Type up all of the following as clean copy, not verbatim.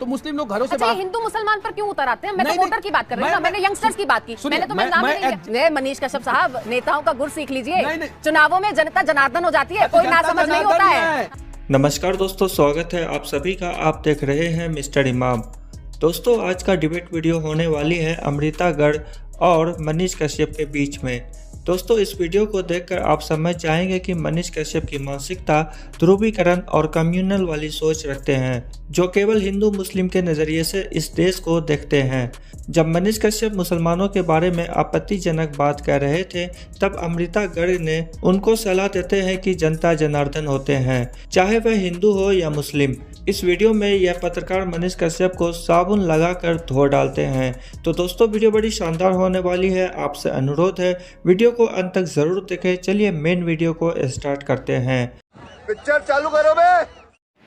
तो मुस्लिम लोग घरों से अच्छा, हिंदू मुसलमान पर क्यों उतर आते हैं? मैं तो वोटर की बात कर रही हूँ, मैंने यंगस्टर्स की बात की। मैंने तो नाम नहीं लिया। मनीष कश्यप साहब, नेताओं का गुर सीख लीजिए। चुनावों में जनता जनार्दन हो जाती है, कोई नासमझ नहीं होता है। नमस्कार दोस्तों, स्वागत है आप सभी का। आप देख रहे हैं मिस्टर इमाम। दोस्तों, आज का डिबेट वीडियो होने वाली है अमृता गढ़ और मनीष कश्यप के बीच में। दोस्तों, इस वीडियो को देखकर आप समझ जाएंगे कि मनीष कश्यप की मानसिकता ध्रुवीकरण और कम्युनल वाली सोच रखते हैं, जो केवल हिंदू मुस्लिम के नज़रिए से इस देश को देखते हैं। जब मनीष कश्यप मुसलमानों के बारे में आपत्तिजनक बात कह रहे थे, तब अमृता गढ़ ने उनको सलाह देते हैं कि जनता जनार्दन होते हैं, चाहे वह हिंदू हो या मुस्लिम। इस वीडियो में यह पत्रकार मनीष कश्यप को साबुन लगाकर धो डालते हैं। तो दोस्तों, वीडियो बड़ी शानदार होने वाली है। आपसे अनुरोध है वीडियो को अंत तक जरूर देखें। चलिए मेन वीडियो को स्टार्ट करते हैं। पिक्चर चालू करो बे।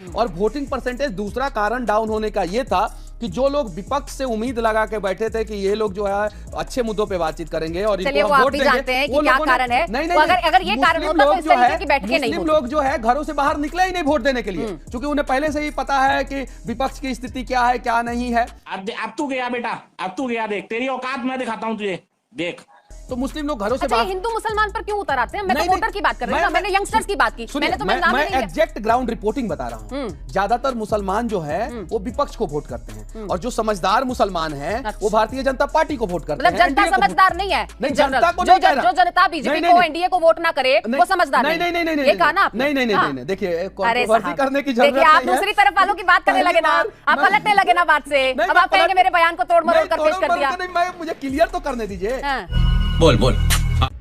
और वोटिंग परसेंटेज दूसरा कारण डाउन होने का ये था कि जो लोग विपक्ष से उम्मीद लगा के बैठे थे कि ये लोग जो है अच्छे मुद्दों पे बातचीत करेंगे और चलिए वो आप भी जानते हैं कि क्या कारण है। नहीं, अगर ये कारण होता तो इस तरीके की बैठकें नहीं होती। मुस्लिम लोग जो है घरों से बाहर निकले ही नहीं वोट देने के लिए, क्योंकि उन्हें पहले से ही पता है कि विपक्ष की स्थिति क्या है क्या नहीं है। अब तू गया बेटा, अब तू गया, देख तेरी औकात मैं दिखाता हूँ तुझे, देख। तो मुस्लिम लोग घरों से बाहर। हिंदू मुसलमान पर क्यों उतर आते हैं? मैं तो वोटर की बात कर रही हूँ, मैंने यंगस्टर्स की बात की। मैंने तो मैं एग्जैक्ट ग्राउंड रिपोर्टिंग बता रहा हूँ। ज्यादातर मुसलमान जो है वो विपक्ष को वोट करते हैं, और जो समझदार मुसलमान है वो भारतीय जनता पार्टी को वोट करते हैं। जनता समझदार नहीं है। जनता को नहीं कह रहा। जो जनता बीजेपी को, एनडीए को वोट ना करे वो समझदार नहीं। ये कहा ना आपने? नहीं, देखिए कंट्रोवर्सी करने की जरूरत नहीं है। आप दूसरी तरफ वालों की बात करने लगे ना, आप पलटने लगे ना बात से। अब आप कहेंगे मेरे बयान को तोड़ मरोड़ कर पेश कर दिया। मुझे क्लियर तो करने दीजिए। बोल।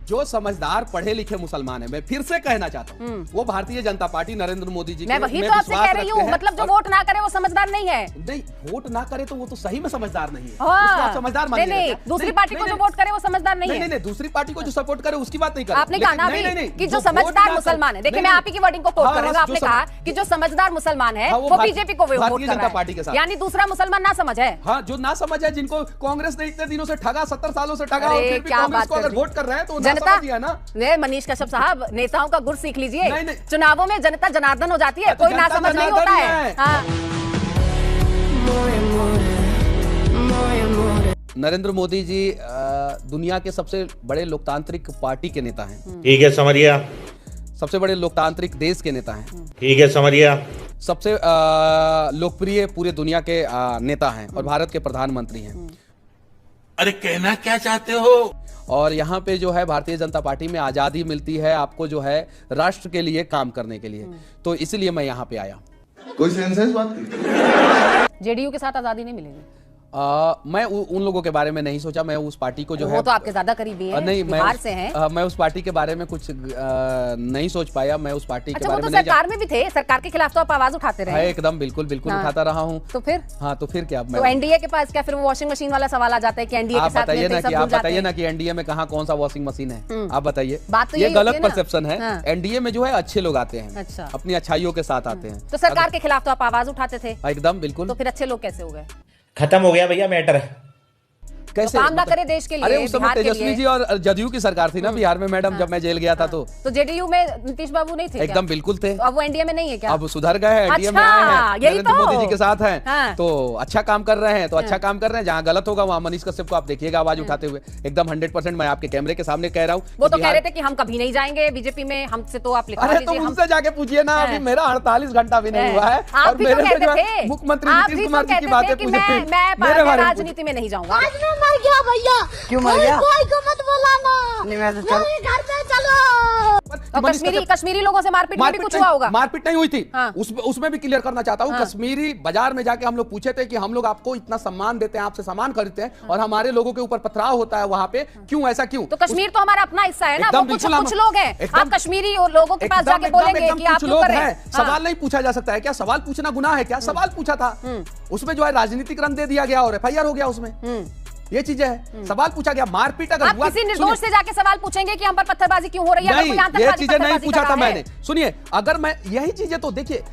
जो समझदार पढ़े लिखे मुसलमान है, मैं फिर से कहना चाहता हूँ, वो भारतीय जनता पार्टी नरेंद्र मोदी जी मैं वही तो आपसे कह रही हूँ। मतलब जो वोट ना करे वो समझदार नहीं है। नहीं, वोट ना करे तो वो तो सही में समझदार नहीं है। हाँ, समझदार नहीं, दूसरी पार्टी को जो वोट करे वो समझदार नहीं है। नहीं, दूसरी पार्टी को जो सपोर्ट करे उसकी बात नहीं कर। आपने कहा ना कि जो समझदार मुसलमान है, देखिए मैं आप ही की वर्डिंग को कोट करूंगा। आपने कहा कि जो समझदार मुसलमान है वो बीजेपी को वोट कर रहा है, पार्टी के साथ। यानी दूसरा मुसलमान ना समझ है। हाँ, जो ना समझ है, जिनको कांग्रेस ने इतने दिनों से ठगा, 70 सालों से ठगा, और फिर भी कांग्रेस को अगर वोट कर रहे हैं तो जनता है ना। मनीष कश्यप साहब, नेताओं का गुर सीख लीजिए। चुनावों में जनता जनार्दन हो जाती है, कोई नासमझ नहीं होता है। नरेंद्र मोदी जी दुनिया के सबसे बड़े लोकतांत्रिक पार्टी के नेता हैं। ठीक है, समझिए। सबसे बड़े लोकतांत्रिक देश के नेता हैं। ठीक है, समझिए। सबसे लोकप्रिय पूरे दुनिया के नेता हैं और भारत के प्रधानमंत्री हैं। अरे कहना क्या चाहते हो? और यहाँ पे जो है भारतीय जनता पार्टी में आजादी मिलती है आपको जो है राष्ट्र के लिए काम करने के लिए। तो इसलिए मैं यहाँ पे आया। कोई सेंस है इस बात की? जेडीयू के साथ आजादी नहीं मिलेगी। मैं उन लोगों के बारे में नहीं सोचा। मैं उस पार्टी को जो वो तो आपके ज्यादा करीबी हैं, नहीं, बिहार से हैं। मैं उस पार्टी के बारे में कुछ नहीं सोच पाया। मैं उस पार्टी के बारे में सरकार में भी थे, सरकार के खिलाफ तो आप आवाज उठाते रहे। एकदम बिल्कुल उठाता रहा हूँ। तो फिर तो फिर क्या? तो एनडीए के पास क्या फिर वॉशिंग मशीन वाला सवाल आ जाता है कि एनडीए के साथ? आप बताइए ना कि एनडीए में कहाँ कौन सा वॉशिंग मशीन है? आप बताइए। बात तो ये गलत परसेप्शन है। एनडीए में जो है अच्छे लोग आते हैं, अपनी अच्छाइयों के साथ आते हैं। तो सरकार के खिलाफ तो आप आवाज उठाते थे। एकदम बिल्कुल। तो फिर अच्छे लोग कैसे हो गए? खत्म हो गया भैया मैटर। कैसे काम ना करे देश के लिए? अरे उस समय तेजस्वी जी और जदयू की सरकार थी ना बिहार में मैडम, जब मैं जेल गया था। तो जेडीयू में नीतीश बाबू नहीं थे? एकदम बिल्कुल थे। तो अब वो एनडीए में नहीं है क्या? अब सुधर गए हैं, एनडीए में आए हैं, नरेंद्र मोदी जी के साथ हैं। तो अच्छा काम कर रहे हैं। तो अच्छा काम कर रहे हैं। जहाँ गलत होगा वहाँ मनीष कश्यप को आप देखिएगा आवाज उठाते हुए। एकदम 100% मैं आपके कैमरे के सामने कह रहा हूँ। वो तो कह रहे थे कि हम कभी नहीं जाएंगे बीजेपी में, हमसे तो आप लिखवा दीजिए। हमसे जाके पूछिए ना, अभी मेरा 48 घंटा भी नहीं हुआ है और मेरे से जो मुख्यमंत्री नीतीश कुमार जी की बातें पूछे। मैं राजनीति में नहीं जाऊंगा। भैया क्यों मर गया? कोई को मत बुलाना। नहीं, मैं तो चल... घर पे चलो। कश्मीरी लोगों से मारपीट भी कुछ हुआ होगा? मारपीट नहीं हुई थी। उसमें भी क्लियर करना चाहता हूँ। कश्मीरी बाजार में जाके हम लोग पूछे थे कि हम लोग आपको इतना सम्मान देते हैं, आपसे सामान खरीदते हैं, और हमारे लोगों के ऊपर पथराव होता है वहाँ पे, क्यों? ऐसा क्यों? तो कश्मीर तो हमारा अपना हिस्सा है ना। वो कुछ लोग हैं, आप कश्मीरी लोगों के पास जाके बोलेंगे कि आप क्यों कर रहे हैं? सवाल नहीं पूछा जा सकता है क्या? सवाल पूछना गुनाह है क्या? सवाल पूछा था, उसमें जो है राजनीतिकरण दे दिया गया और एफआईआर हो गया उसमें। ये चीजें है। सवाल पूछा गया, मारपीट अगर आप किसी निर्दोष से जाके सवाल पूछेंगे कि हम पर पत्थरबाजी क्यों हो रही है? नहीं, ये चीजें नहीं पूछा था मैंने। सुनिए, अगर मैं यही चीजें तो देखिए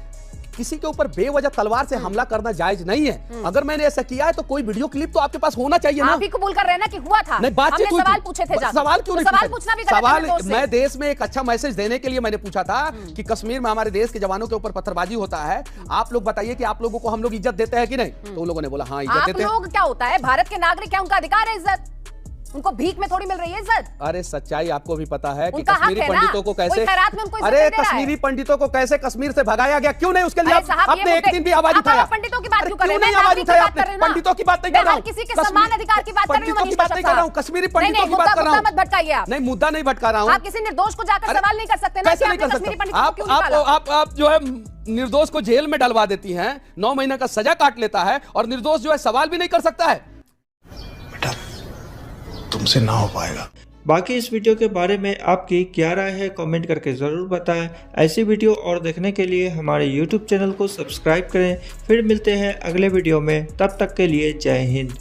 किसी के ऊपर बेवजह तलवार से हमला करना जायज नहीं है। अगर मैंने ऐसा किया है तो कोई वीडियो क्लिप तो आपके पास होना चाहिए ना। आप ही कबूल कर रहे हैं ना कि हुआ था। नहीं, बातचीत हुई थी। सवाल पूछे थे। सवाल क्यों नहीं? सवाल पूछना भी गलत है। सवाल मैं देश में एक अच्छा मैसेज देने के लिए मैंने पूछा था कि कश्मीर में हमारे देश के जवानों के ऊपर पत्थरबाजी होता है, आप लोग बताइए कि आप लोगों को हम लोग इज्जत देते हैं कि नहीं? तो उन लोगों ने बोला हाँ इज्जत देते हैं। आप लोग क्या होता है, भारत के नागरिक है, उनका अधिकार है इज्जत, उनको भीख में थोड़ी मिल रही है इज्जत। अरे सच्चाई आपको भी पता है कि उनका हक कश्मीरी है ना, पंडितों को कैसे, कोई खैरात में उनको इज्जत अरे नहीं दे रहा है। कश्मीरी पंडितों को कैसे कश्मीर से भगाया गया, क्यों नहीं उसके लिए अरे साहब, आपने एक दिन भी आवाज आप उठाया? पंडितों की बात क्यों कर रहे हैं? नहीं मैं आवाज नागरिक की उठाया बात कर रही आपने? हूं ना। पंडितों की बात नहीं कर रहा हूं, किसी के समान अधिकार की बात कर रही हूं। पंडितों की बात नहीं कर रहा हूं, कश्मीरी पंडितों की बात कर रहा हूं। मत भटकाइए आप। नहीं, मुद्दा नहीं भटका रहा हूं। आप किसी निर्दोष को जाकर सवाल नहीं कर सकते ना कि आपने कश्मीरी पंडितों को क्यों निकाला। आप जो है निर्दोष को जेल में डलवा देती हैं, 9 महीने का सजा काट लेता है और निर्दोष जो है सवाल भी नहीं कर सकता है। बेटा तुमसे ना हो पाएगा। बाकी इस वीडियो के बारे में आपकी क्या राय है कमेंट करके ज़रूर बताएं। ऐसी वीडियो और देखने के लिए हमारे YouTube चैनल को सब्सक्राइब करें। फिर मिलते हैं अगले वीडियो में, तब तक के लिए जय हिंद।